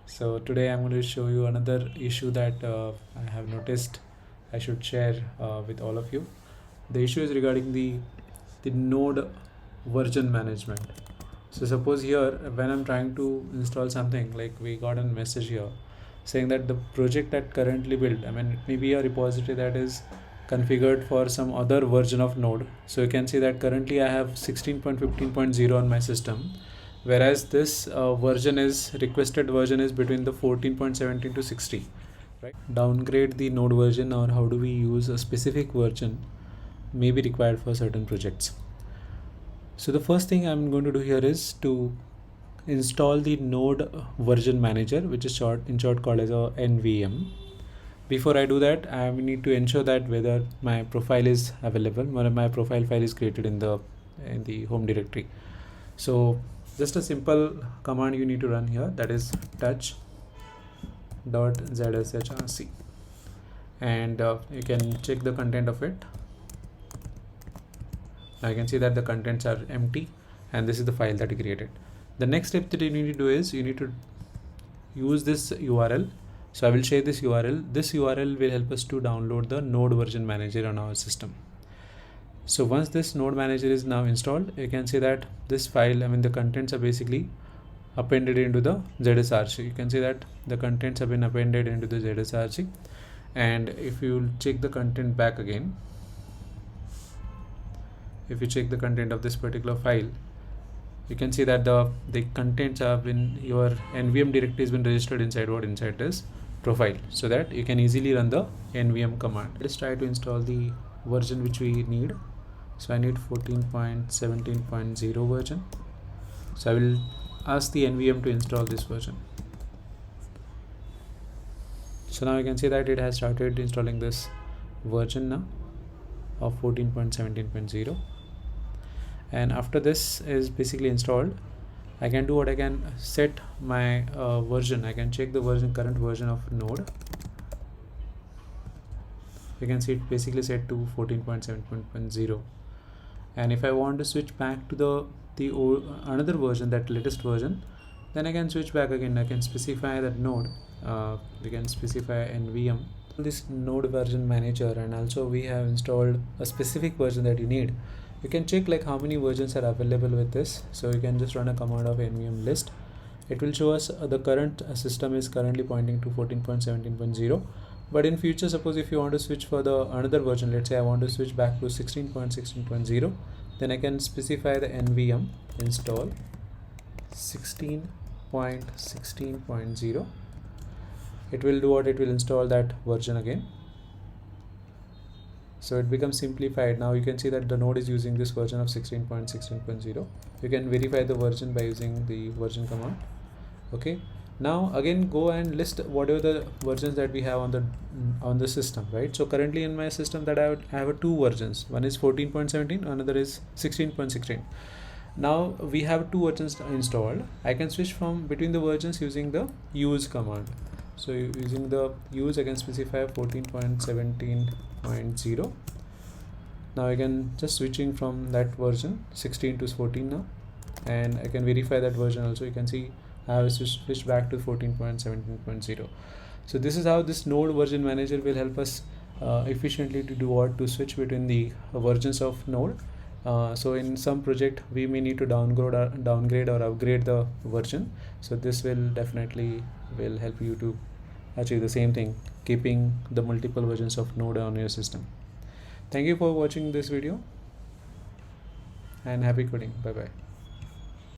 So today I'm going to show you another issue that I have noticed I should share with all of you. The issue is regarding the node version management. So suppose here when I'm trying to install something, like we got a message here saying that the project that currently built, I mean it may be a repository that is configured for some other version of node. So you can see that currently I have 16.15.0 on my system, whereas this version is requested version is between the 14.17 to 60, right? Downgrade the node version, or how do we use a specific version may be required for certain projects. So the first thing I'm going to do here is to install the node version manager, which is in short called as a NVM. Before I do that, I need to ensure that whether my profile is available, or my profile file is created in the home directory. So just a simple command you need to run here, that is touch.zshrc, and you can check the content of it. Now you can see that the contents are empty, and this is the file that you created. The next step that you need to do is you need to use this URL. So I will share this URL. This URL will help us to download the node version manager on our system. So once this node manager is now installed, you can see that this file, I mean the contents are basically appended into the ZSRC. You can see that the contents have been appended into the ZSRC, and if you check the content back again, if you check the content of this particular file, you can see that the contents have been, your NVM directory has been registered inside this profile, so that you can easily run the NVM command. Let's try to install the version which we need. So I need 14.17.0 version. So I will ask the NVM to install this version. So now you can see that it has started installing this version now of 14.17.0. and after this is basically installed, I can do what I can set my version. I can check the current version of node. You can see it basically set to 14.7.0, and if I want to switch back to the another version, that latest version, then I can switch back again. I can specify that node. We can specify NVM this node version manager, and also we have installed a specific version that you need. You can check like how many versions are available with this. So you can just run a command of NVM list. It will show us the current system is currently pointing to 14.17.0, but in future, suppose if you want to switch for the another version, let's say I want to switch back to 16.16.0, then I can specify the NVM install 16.16.0. it will do what? It will install that version again. So it becomes simplified. Now you can see that the node is using this version of 16.16.0. You can verify the version by using the version command. Okay, now again go and list whatever the versions that we have on the system, right? So currently in my system that I have two versions. One is 14.17, another is 16.16. Now we have two versions installed. I can switch from between the versions using the use command. So using the use, I can specify 14.17.0. now I can just switching from that version 16 to 14 now, and I can verify that version also. You can see I have switched back to 14.17.0. so this is how this node version manager will help us efficiently to do what? To switch between the versions of node. So in some project we may need to downgrade or upgrade the version. So this will definitely help you to achieve the same thing, keeping the multiple versions of node on your system. Thank you for watching this video, and happy coding. Bye bye.